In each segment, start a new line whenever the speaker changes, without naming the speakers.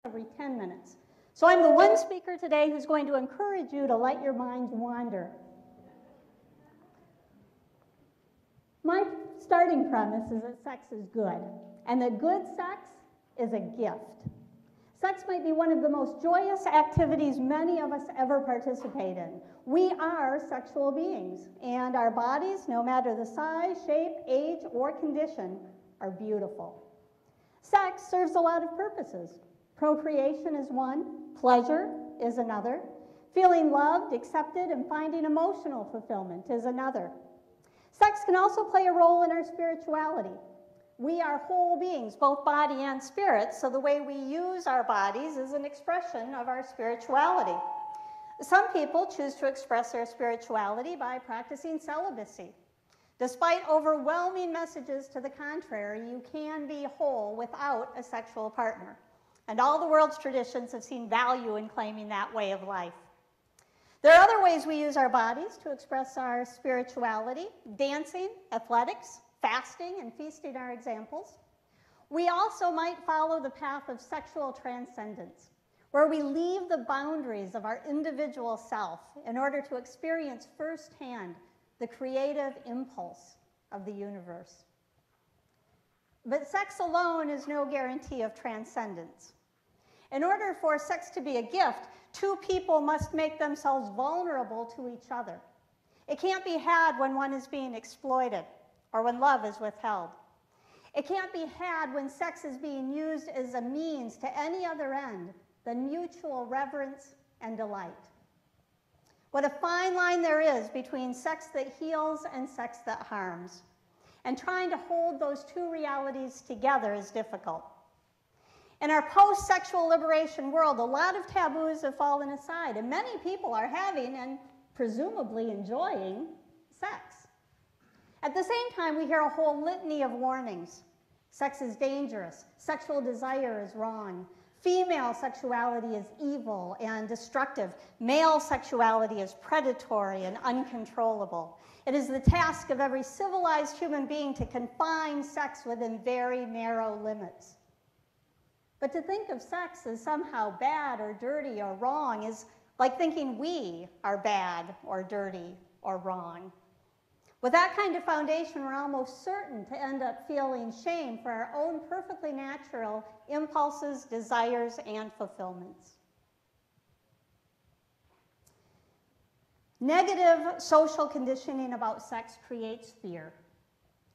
every 10 minutes. So I'm the one speaker today who's going to encourage you to let your minds wander. My starting premise is that sex is good, and that good sex is a gift. Sex might be one of the most joyous activities many of us ever participate in. We are sexual beings, and our bodies, no matter the size, shape, age, or condition, are beautiful. Sex serves a lot of purposes. Procreation is one, pleasure is another, feeling loved, accepted, and finding emotional fulfillment is another. Sex can also play a role in our spirituality. We are whole beings, both body and spirit, so the way we use our bodies is an expression of our spirituality. Some people choose to express their spirituality by practicing celibacy. Despite overwhelming messages to the contrary, you can be whole without a sexual partner. And all the world's traditions have seen value in claiming that way of life. There are other ways we use our bodies to express our spirituality: dancing, athletics, fasting, and feasting are examples. We also might follow the path of sexual transcendence, where we leave the boundaries of our individual self in order to experience firsthand the creative impulse of the universe. But sex alone is no guarantee of transcendence. In order for sex to be a gift, two people must make themselves vulnerable to each other. It can't be had when one is being exploited or when love is withheld. It can't be had when sex is being used as a means to any other end than mutual reverence and delight. What a fine line there is between sex that heals and sex that harms. And trying to hold those two realities together is difficult. In our post-sexual liberation world, a lot of taboos have fallen aside, and many people are having and presumably enjoying sex. At the same time, we hear a whole litany of warnings. Sex is dangerous. Sexual desire is wrong. Female sexuality is evil and destructive. Male sexuality is predatory and uncontrollable. It is the task of every civilized human being to confine sex within very narrow limits. But to think of sex as somehow bad or dirty or wrong is like thinking we are bad or dirty or wrong. With that kind of foundation, we're almost certain to end up feeling shame for our own perfectly natural impulses, desires, and fulfillments. Negative social conditioning about sex creates fear.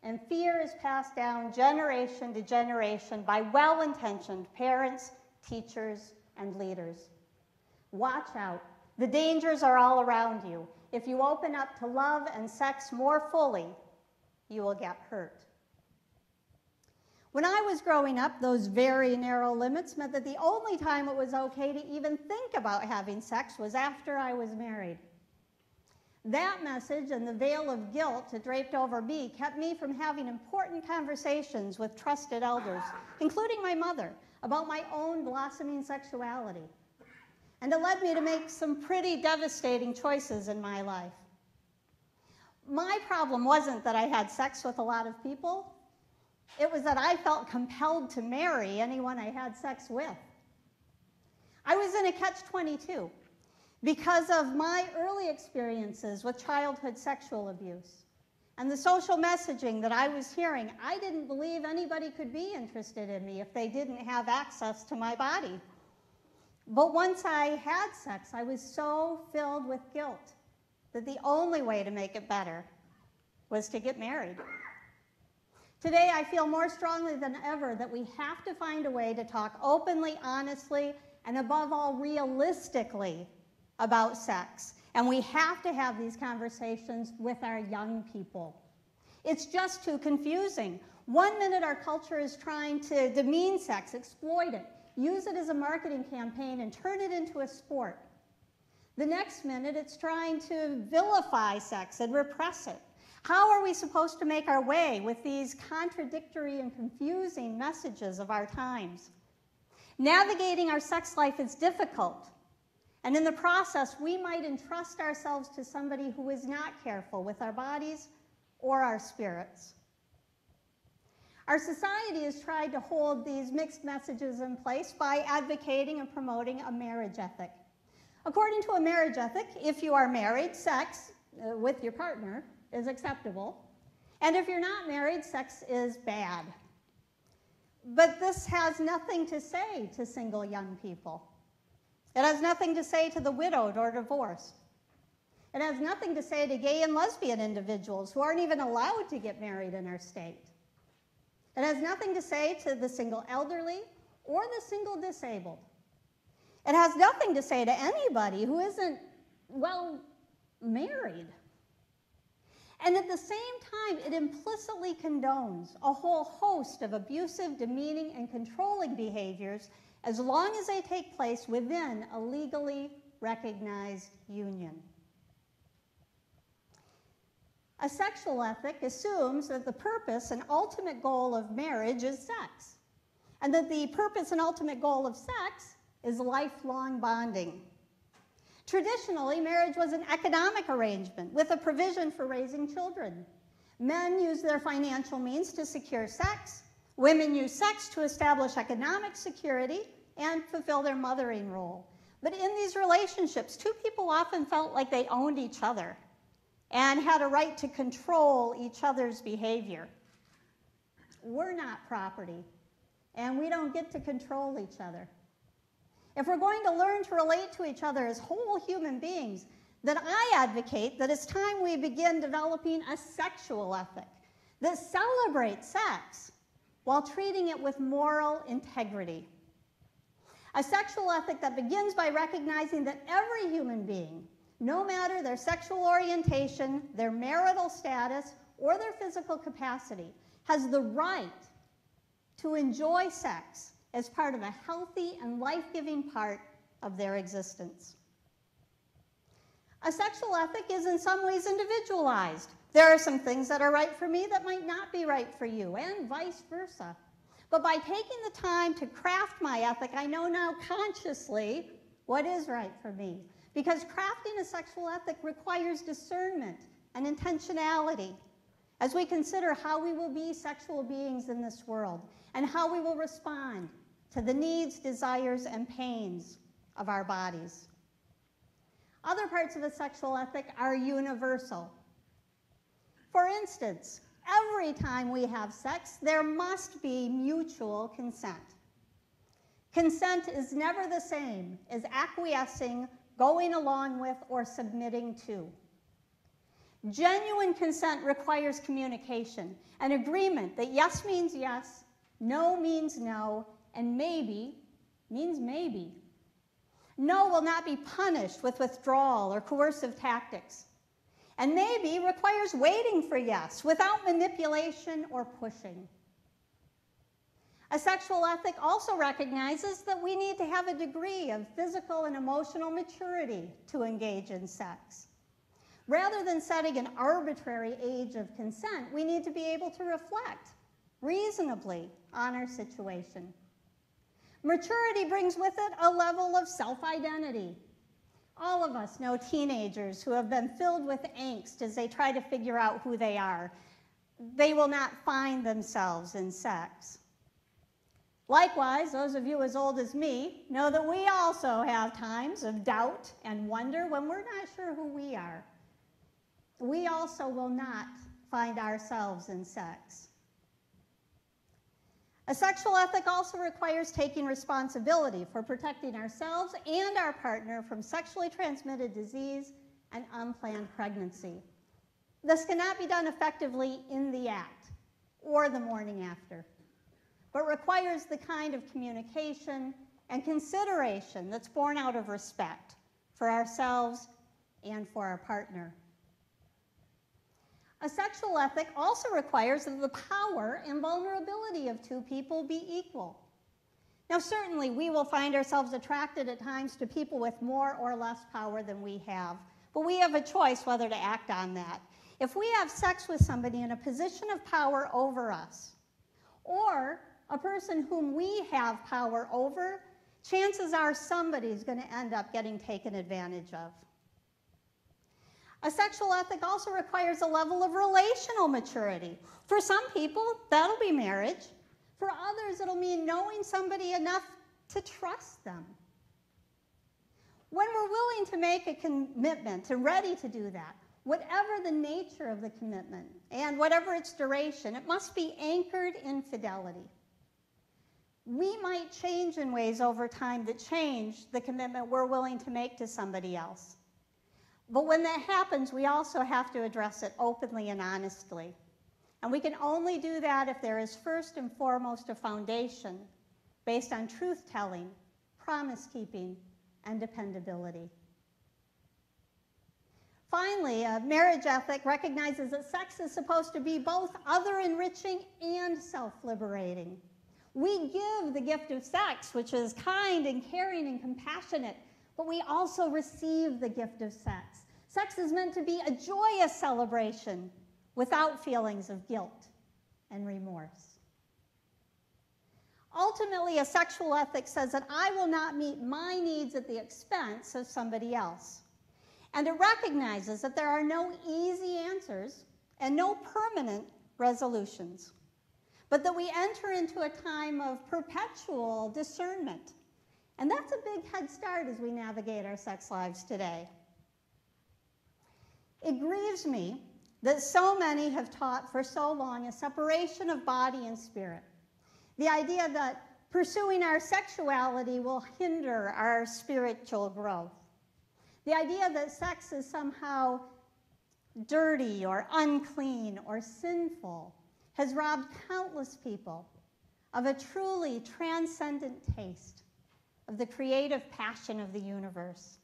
And fear is passed down generation to generation by well-intentioned parents, teachers, and leaders. Watch out. The dangers are all around you. If you open up to love and sex more fully, you will get hurt. When I was growing up, those very narrow limits meant that the only time it was okay to even think about having sex was after I was married. That message and the veil of guilt that draped over me kept me from having important conversations with trusted elders, including my mother, about my own blossoming sexuality. And it led me to make some pretty devastating choices in my life. My problem wasn't that I had sex with a lot of people. It was that I felt compelled to marry anyone I had sex with. I was in a catch-22. Because of my early experiences with childhood sexual abuse and the social messaging that I was hearing, I didn't believe anybody could be interested in me if they didn't have access to my body. But once I had sex, I was so filled with guilt that the only way to make it better was to get married. Today, I feel more strongly than ever that we have to find a way to talk openly, honestly, and above all, realistically about sex. And we have to have these conversations with our young people. It's just too confusing. One minute our culture is trying to demean sex, exploit it, use it as a marketing campaign, and turn it into a sport. The next minute it's trying to vilify sex and repress it. How are we supposed to make our way with these contradictory and confusing messages of our times? Navigating our sex life is difficult. And in the process, we might entrust ourselves to somebody who is not careful with our bodies or our spirits. Our society has tried to hold these mixed messages in place by advocating and promoting a marriage ethic. According to a marriage ethic, if you are married, sex with your partner is acceptable. And if you're not married, sex is bad. But this has nothing to say to single young people. It has nothing to say to the widowed or divorced. It has nothing to say to gay and lesbian individuals who aren't even allowed to get married in our state. It has nothing to say to the single elderly or the single disabled. It has nothing to say to anybody who isn't, well, married. And at the same time, it implicitly condones a whole host of abusive, demeaning, and controlling behaviors as long as they take place within a legally recognized union. A sexual ethic assumes that the purpose and ultimate goal of marriage is sex, and that the purpose and ultimate goal of sex is lifelong bonding. Traditionally, marriage was an economic arrangement with a provision for raising children. Men used their financial means to secure sex. Women used sex to establish economic security and fulfill their mothering role. But in these relationships, two people often felt like they owned each other and had a right to control each other's behavior. We're not property, and we don't get to control each other. If we're going to learn to relate to each other as whole human beings, then I advocate that it's time we begin developing a sexual ethic that celebrates sex while treating it with moral integrity. A sexual ethic that begins by recognizing that every human being, no matter their sexual orientation, their marital status, or their physical capacity, has the right to enjoy sex as part of a healthy and life-giving part of their existence. A sexual ethic is in some ways individualized. There are some things that are right for me that might not be right for you, and vice versa. But by taking the time to craft my ethic, I know now consciously what is right for me. Because crafting a sexual ethic requires discernment and intentionality as we consider how we will be sexual beings in this world and how we will respond to the needs, desires, and pains of our bodies. Other parts of a sexual ethic are universal. For instance, every time we have sex, there must be mutual consent. Consent is never the same as acquiescing, going along with, or submitting to. Genuine consent requires communication, an agreement that yes means yes, no means no, and maybe means maybe. No will not be punished with withdrawal or coercive tactics. And maybe requires waiting for yes without manipulation or pushing. A sexual ethic also recognizes that we need to have a degree of physical and emotional maturity to engage in sex. Rather than setting an arbitrary age of consent, we need to be able to reflect reasonably on our situation. Maturity brings with it a level of self-identity. All of us know teenagers who have been filled with angst as they try to figure out who they are. They will not find themselves in sex. Likewise, those of you as old as me know that we also have times of doubt and wonder when we're not sure who we are. We also will not find ourselves in sex. A sexual ethic also requires taking responsibility for protecting ourselves and our partner from sexually transmitted disease and unplanned pregnancy. This cannot be done effectively in the act or the morning after, but requires the kind of communication and consideration that's born out of respect for ourselves and for our partner. A sexual ethic also requires that the power and vulnerability of two people be equal. Now, certainly, we will find ourselves attracted at times to people with more or less power than we have, but we have a choice whether to act on that. If we have sex with somebody in a position of power over us, or a person whom we have power over, chances are somebody's going to end up getting taken advantage of. A sexual ethic also requires a level of relational maturity. For some people, that'll be marriage. For others, it'll mean knowing somebody enough to trust them. When we're willing to make a commitment and ready to do that, whatever the nature of the commitment and whatever its duration, it must be anchored in fidelity. We might change in ways over time that change the commitment we're willing to make to somebody else. But when that happens, we also have to address it openly and honestly. And we can only do that if there is first and foremost a foundation based on truth-telling, promise-keeping, and dependability. Finally, a marriage ethic recognizes that sex is supposed to be both other-enriching and self-liberating. We give the gift of sex, which is kind and caring and compassionate, but we also receive the gift of sex. Sex is meant to be a joyous celebration without feelings of guilt and remorse. Ultimately, a sexual ethic says that I will not meet my needs at the expense of somebody else. And it recognizes that there are no easy answers and no permanent resolutions, but that we enter into a time of perpetual discernment. And that's a big head start as we navigate our sex lives today. It grieves me that so many have taught for so long a separation of body and spirit. The idea that pursuing our sexuality will hinder our spiritual growth. The idea that sex is somehow dirty or unclean or sinful has robbed countless people of a truly transcendent taste of the creative passion of the universe.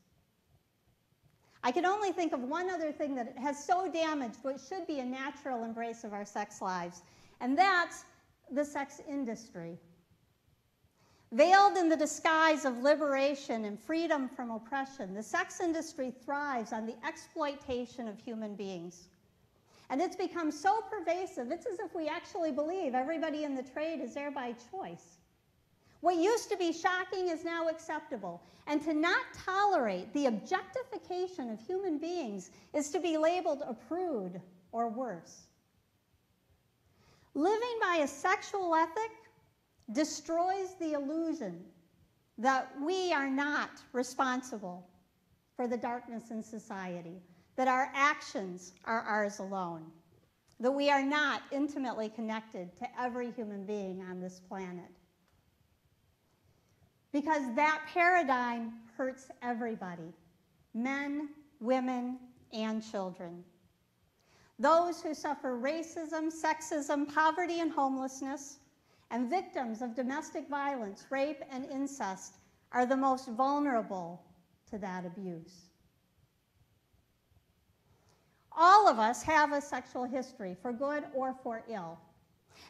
I can only think of one other thing that has so damaged what should be a natural embrace of our sex lives, and that's the sex industry. Veiled in the disguise of liberation and freedom from oppression, the sex industry thrives on the exploitation of human beings. And it's become so pervasive, it's as if we actually believe everybody in the trade is there by choice. What used to be shocking is now acceptable. And to not tolerate the objectification of human beings is to be labeled a prude or worse. Living by a sexual ethic destroys the illusion that we are not responsible for the darkness in society, that our actions are ours alone, that we are not intimately connected to every human being on this planet. Because that paradigm hurts everybody, men, women, and children. Those who suffer racism, sexism, poverty, and homelessness, and victims of domestic violence, rape, and incest are the most vulnerable to that abuse. All of us have a sexual history, for good or for ill.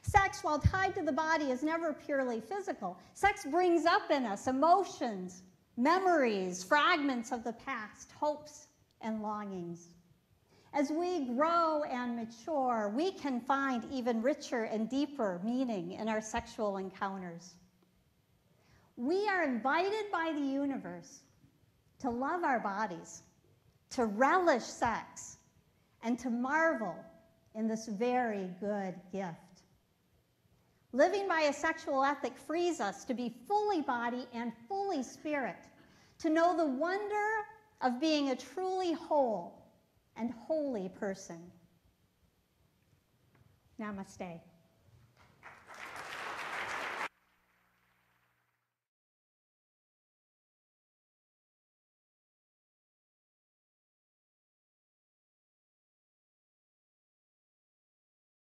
Sex, while tied to the body, is never purely physical. Sex brings up in us emotions, memories, fragments of the past, hopes, and longings. As we grow and mature, we can find even richer and deeper meaning in our sexual encounters. We are invited by the universe to love our bodies, to relish sex, and to marvel in this very good gift. Living by a sexual ethic frees us to be fully body and fully spirit, to know the wonder of being a truly whole and holy person. Namaste.